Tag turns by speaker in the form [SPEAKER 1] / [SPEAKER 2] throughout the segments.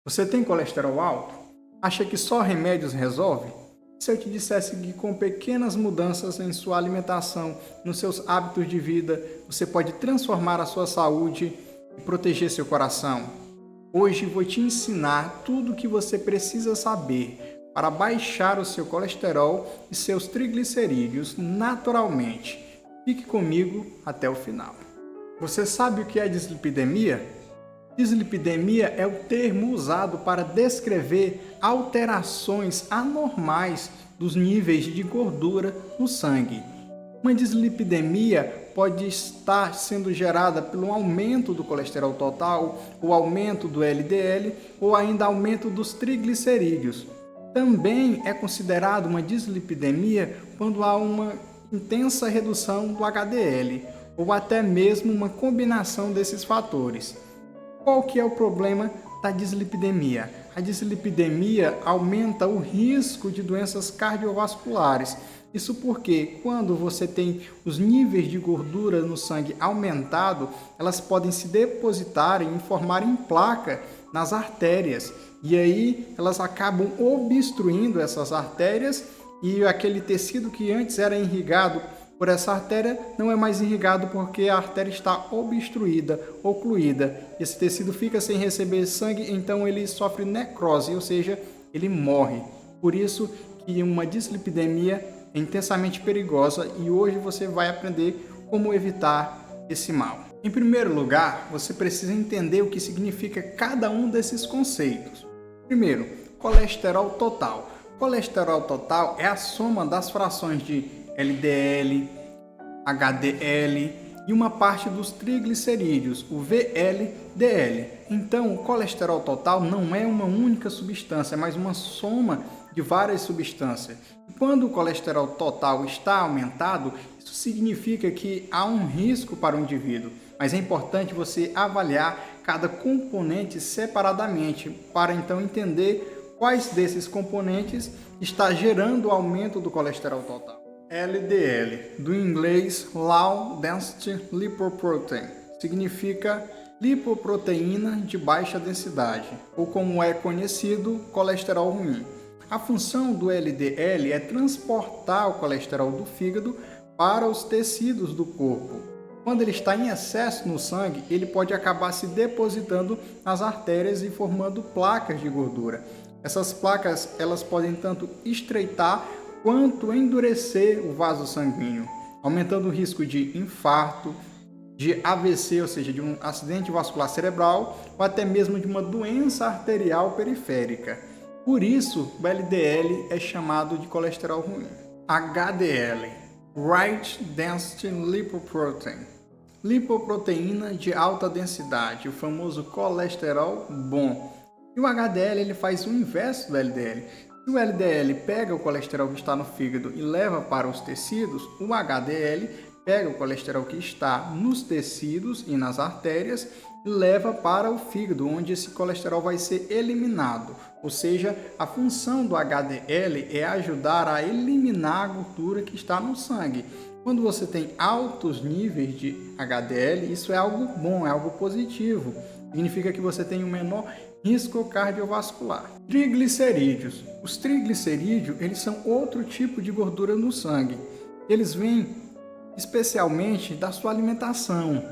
[SPEAKER 1] Você tem colesterol alto? Acha que só remédios resolve? Se eu te dissesse que com pequenas mudanças em sua alimentação, nos seus hábitos de vida, você pode transformar a sua saúde e proteger seu coração? Hoje vou te ensinar tudo o que você precisa saber para baixar o seu colesterol e seus triglicerídeos naturalmente. Fique comigo até o final. Você sabe o que é dislipidemia? Dislipidemia é o termo usado para descrever alterações anormais dos níveis de gordura no sangue. Uma dislipidemia pode estar sendo gerada pelo aumento do colesterol total, o aumento do LDL ou ainda aumento dos triglicerídeos. Também é considerado uma dislipidemia quando há uma intensa redução do HDL ou até mesmo uma combinação desses fatores. Qual que é o problema da dislipidemia? A dislipidemia aumenta o risco de doenças cardiovasculares. Isso porque quando você tem os níveis de gordura no sangue aumentado, elas podem se depositar e formar em placa nas artérias. E aí elas acabam obstruindo essas artérias e aquele tecido que antes era irrigado por essa artéria não é mais irrigado porque a artéria está obstruída, ocluída. Esse tecido fica sem receber sangue, então ele sofre necrose, ou seja, ele morre. Por isso que uma dislipidemia é intensamente perigosa e hoje você vai aprender como evitar esse mal. Em primeiro lugar, você precisa entender o que significa cada um desses conceitos. Primeiro, colesterol total. Colesterol total é a soma das frações de LDL, HDL e uma parte dos triglicerídeos, o VLDL. Então, o colesterol total não é uma única substância, mas uma soma de várias substâncias. Quando o colesterol total está aumentado, isso significa que há um risco para o indivíduo, mas é importante você avaliar cada componente separadamente para então entender quais desses componentes está gerando o aumento do colesterol total. LDL, do inglês Low Density Lipoprotein, significa lipoproteína de baixa densidade, ou como é conhecido, colesterol ruim. A função do LDL é transportar o colesterol do fígado para os tecidos do corpo. Quando ele está em excesso no sangue, ele pode acabar se depositando nas artérias e formando placas de gordura. Essas placas elas podem tanto estreitar quanto endurecer o vaso sanguíneo, aumentando o risco de infarto, de AVC, ou seja, de um acidente vascular cerebral, ou até mesmo de uma doença arterial periférica. Por isso, o LDL é chamado de colesterol ruim. HDL, High Density Lipoprotein, lipoproteína de alta densidade, o famoso colesterol bom. E o HDL ele faz o inverso do LDL. Se o LDL pega o colesterol que está no fígado e leva para os tecidos, o HDL pega o colesterol que está nos tecidos e nas artérias e leva para o fígado, onde esse colesterol vai ser eliminado. Ou seja, a função do HDL é ajudar a eliminar a gordura que está no sangue. Quando você tem altos níveis de HDL, isso é algo bom, é algo positivo. Significa que você tem um menor risco cardiovascular. Triglicerídeos. Os triglicerídeos, eles são outro tipo de gordura no sangue. Eles vêm especialmente da sua alimentação,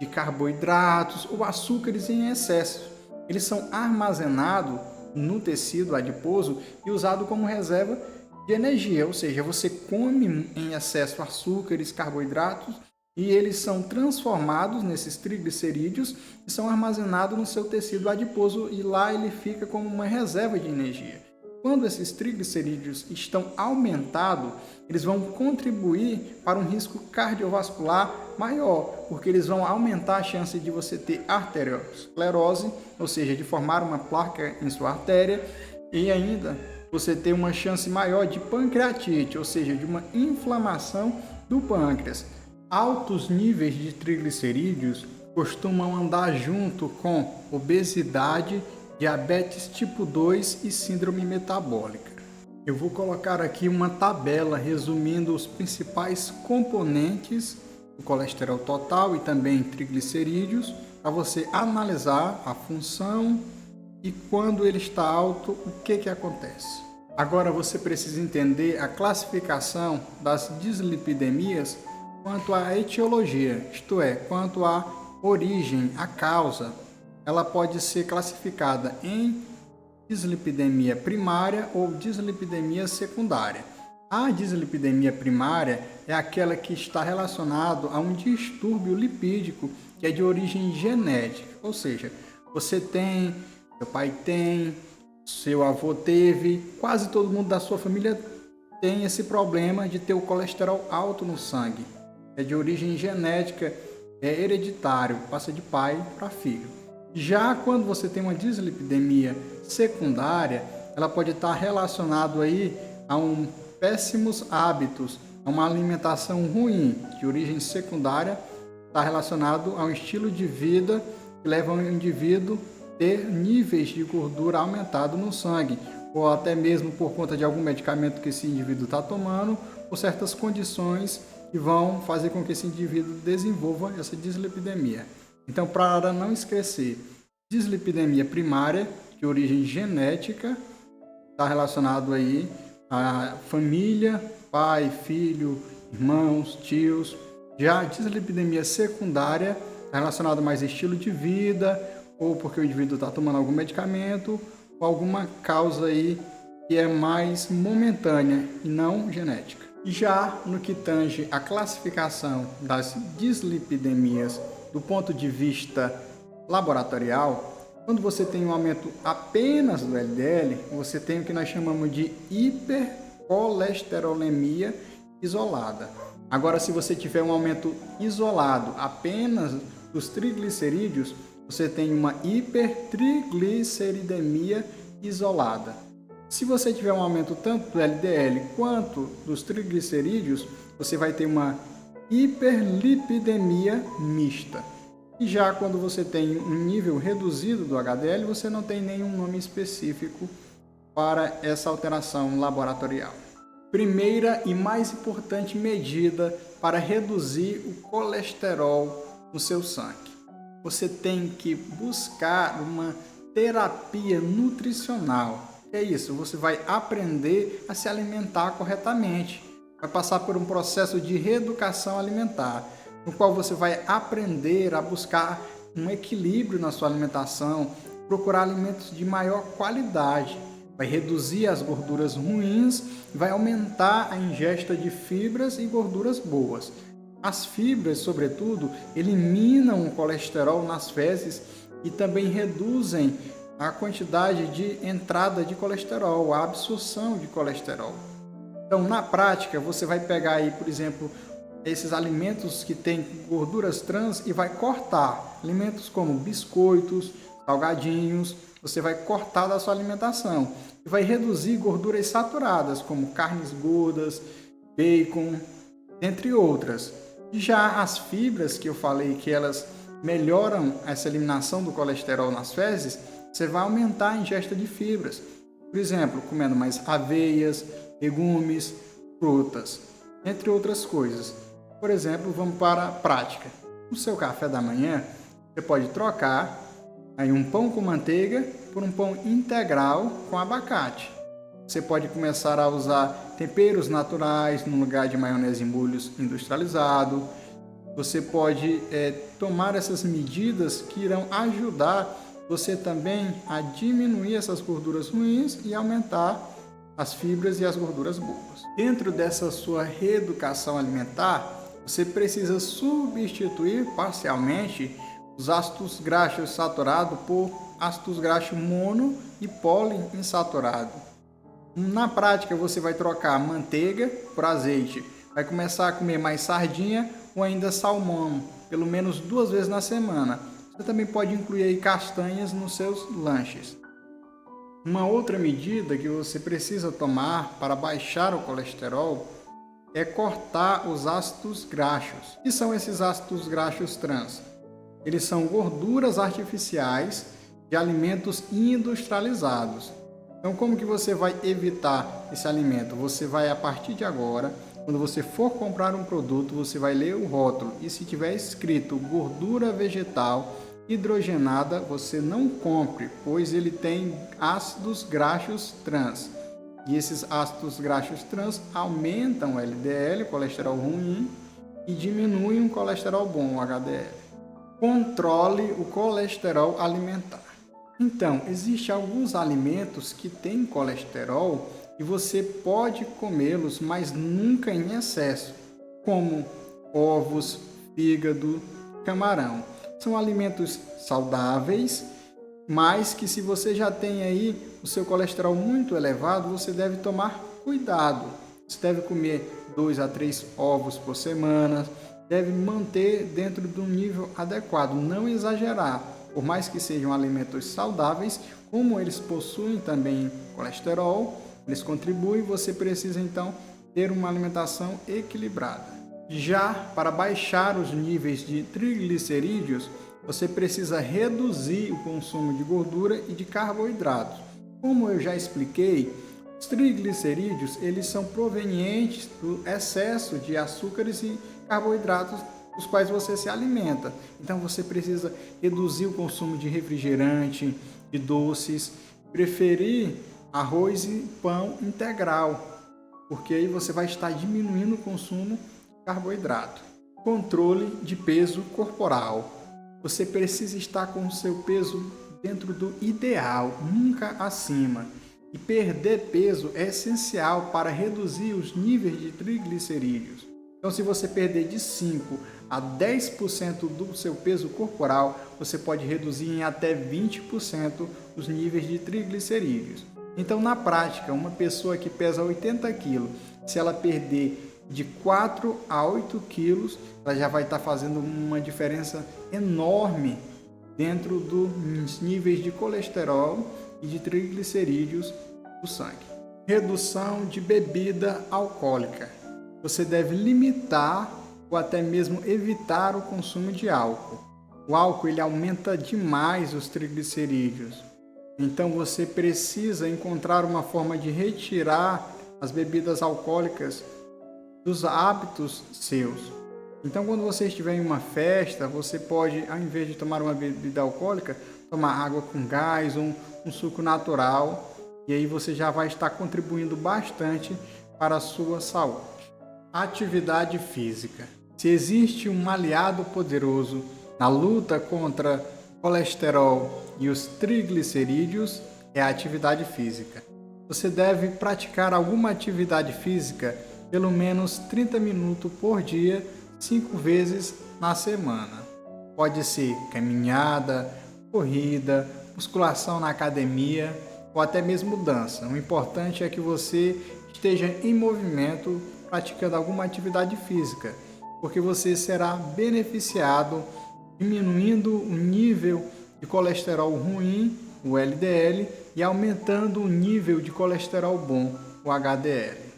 [SPEAKER 1] de carboidratos ou açúcares em excesso. Eles são armazenados no tecido adiposo e usados como reserva de energia, ou seja, você come em excesso açúcares, carboidratos e eles são transformados nesses triglicerídeos e são armazenados no seu tecido adiposo e lá ele fica como uma reserva de energia. Quando esses triglicerídeos estão aumentados, eles vão contribuir para um risco cardiovascular maior, porque eles vão aumentar a chance de você ter arteriosclerose, ou seja, de formar uma placa em sua artéria, e ainda você ter uma chance maior de pancreatite, ou seja, de uma inflamação do pâncreas. Altos níveis de triglicerídeos costumam andar junto com obesidade, diabetes tipo 2 e síndrome metabólica. Eu vou colocar aqui uma tabela resumindo os principais componentes do colesterol total e também triglicerídeos para você analisar a função e quando ele está alto, o que acontece? Agora você precisa entender a classificação das dislipidemias quanto à etiologia, isto é, quanto à origem, a causa. Ela pode ser classificada em dislipidemia primária ou dislipidemia secundária. A dislipidemia primária é aquela que está relacionada a um distúrbio lipídico que é de origem genética, ou seja, você tem, seu pai tem, seu avô teve, quase todo mundo da sua família tem esse problema de ter o colesterol alto no sangue. É de origem genética, é hereditário, passa de pai para filho. Já quando você tem uma dislipidemia secundária, ela pode estar relacionado aí a péssimos hábitos, a uma alimentação ruim, de origem secundária, está relacionado a um estilo de vida que leva o indivíduo a ter níveis de gordura aumentado no sangue, ou até mesmo por conta de algum medicamento que esse indivíduo está tomando, ou certas condições que vão fazer com que esse indivíduo desenvolva essa dislipidemia. Então, para não esquecer, dislipidemia primária, de origem genética, está relacionado aí a família, pai, filho, irmãos, tios. Já a dislipidemia secundária está relacionada mais a estilo de vida, ou porque o indivíduo está tomando algum medicamento, ou alguma causa aí que é mais momentânea e não genética. Já no que tange a classificação das dislipidemias do ponto de vista laboratorial, quando você tem um aumento apenas do LDL, você tem o que nós chamamos de hipercolesterolemia isolada. Agora, se você tiver um aumento isolado apenas dos triglicerídeos, você tem uma hipertrigliceridemia isolada. Se você tiver um aumento tanto do LDL quanto dos triglicerídeos, você vai ter uma hiperlipidemia mista. E já quando você tem um nível reduzido do HDL, você não tem nenhum nome específico para essa alteração laboratorial. Primeira e mais importante medida para reduzir o colesterol no seu sangue. Você tem que buscar uma terapia nutricional. É isso, você vai aprender a se alimentar corretamente. Vai passar por um processo de reeducação alimentar, no qual você vai aprender a buscar um equilíbrio na sua alimentação, procurar alimentos de maior qualidade, vai reduzir as gorduras ruins, vai aumentar a ingesta de fibras e gorduras boas. As fibras, sobretudo, eliminam o colesterol nas fezes e também reduzem a quantidade de entrada de colesterol, a absorção de colesterol. Então, na prática, você vai pegar aí, por exemplo, esses alimentos que têm gorduras trans e vai cortar alimentos como biscoitos, salgadinhos, você vai cortar da sua alimentação e vai reduzir gorduras saturadas como carnes gordas, bacon, entre outras. E já as fibras que eu falei que elas melhoram essa eliminação do colesterol nas fezes, você vai aumentar a ingesta de fibras. Por exemplo, comendo mais aveias, legumes, frutas, entre outras coisas. Por exemplo, vamos para a prática. No seu café da manhã, você pode trocar aí um pão com manteiga por um pão integral com abacate. Você pode começar a usar temperos naturais no lugar de maionese e molhos industrializado. Você pode tomar essas medidas que irão ajudar você também a diminuir essas gorduras ruins e aumentar as fibras e as gorduras boas. Dentro dessa sua reeducação alimentar, você precisa substituir parcialmente os ácidos graxos saturados por ácidos graxos mono e poliinsaturado. Na prática, você vai trocar manteiga por azeite, vai começar a comer mais sardinha ou ainda salmão, pelo menos 2 vezes na semana. Você também pode incluir aí castanhas nos seus lanches. Uma outra medida que você precisa tomar para baixar o colesterol é cortar os ácidos graxos. O que são esses ácidos graxos trans? Eles são gorduras artificiais de alimentos industrializados. Então, como que você vai evitar esse alimento? Você vai, a partir de agora, quando você for comprar um produto, você vai ler o rótulo e se tiver escrito gordura vegetal, hidrogenada você não compre, pois ele tem ácidos graxos trans. E esses ácidos graxos trans aumentam o LDL, colesterol ruim, e diminuem o colesterol bom, o HDL. Controle o colesterol alimentar. Então, existem alguns alimentos que têm colesterol e você pode comê-los, mas nunca em excesso, como ovos, fígado, camarão. São alimentos saudáveis, mas que se você já tem aí o seu colesterol muito elevado, você deve tomar cuidado. Você deve comer 2 a 3 ovos por semana, deve manter dentro de um nível adequado, não exagerar. Por mais que sejam alimentos saudáveis, como eles possuem também colesterol, eles contribuem, você precisa então ter uma alimentação equilibrada. Já para baixar os níveis de triglicerídeos, você precisa reduzir o consumo de gordura e de carboidratos. Como eu já expliquei, os triglicerídeos eles são provenientes do excesso de açúcares e carboidratos dos quais você se alimenta. Então você precisa reduzir o consumo de refrigerante, de doces, preferir arroz e pão integral, porque aí você vai estar diminuindo o consumo de carboidrato. Controle de peso corporal. Você precisa estar com o seu peso dentro do ideal, nunca acima. E perder peso é essencial para reduzir os níveis de triglicerídeos. Então, se você perder de 5 a 10% do seu peso corporal, você pode reduzir em até 20% os níveis de triglicerídeos. Então, na prática, uma pessoa que pesa 80 kg, se ela perder de 4 a 8 quilos, ela já vai estar fazendo uma diferença enorme dentro dos níveis de colesterol e de triglicerídeos do sangue. Redução de bebida alcoólica. Você deve limitar ou até mesmo evitar o consumo de álcool. O álcool ele aumenta demais os triglicerídeos. Então você precisa encontrar uma forma de retirar as bebidas alcoólicas dos hábitos seus. Então quando você estiver em uma festa, você pode, ao invés de tomar uma bebida alcoólica, tomar água com gás ou um suco natural, e aí você já vai estar contribuindo bastante para a sua saúde. Atividade física. Se existe um aliado poderoso na luta contra o colesterol e os triglicerídeos, é a atividade física. Você deve praticar alguma atividade física pelo menos 30 minutos por dia, 5 vezes na semana. Pode ser caminhada, corrida, musculação na academia ou até mesmo dança. O importante é que você esteja em movimento praticando alguma atividade física, porque você será beneficiado diminuindo o nível de colesterol ruim, o LDL, e aumentando o nível de colesterol bom, o HDL.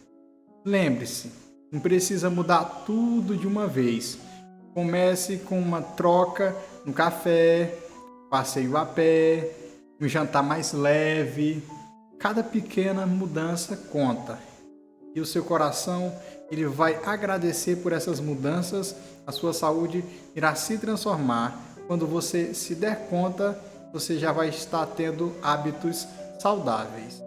[SPEAKER 1] Lembre-se, não precisa mudar tudo de uma vez. Comece com uma troca no café, passeio a pé, um jantar mais leve. Cada pequena mudança conta. E o seu coração ele vai agradecer por essas mudanças, a sua saúde irá se transformar. Quando você se der conta, você já vai estar tendo hábitos saudáveis.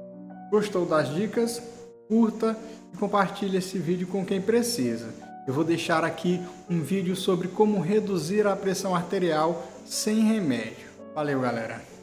[SPEAKER 1] Gostou das dicas? Curta e compartilhe esse vídeo com quem precisa. Eu vou deixar aqui um vídeo sobre como reduzir a pressão arterial sem remédio. Valeu, galera!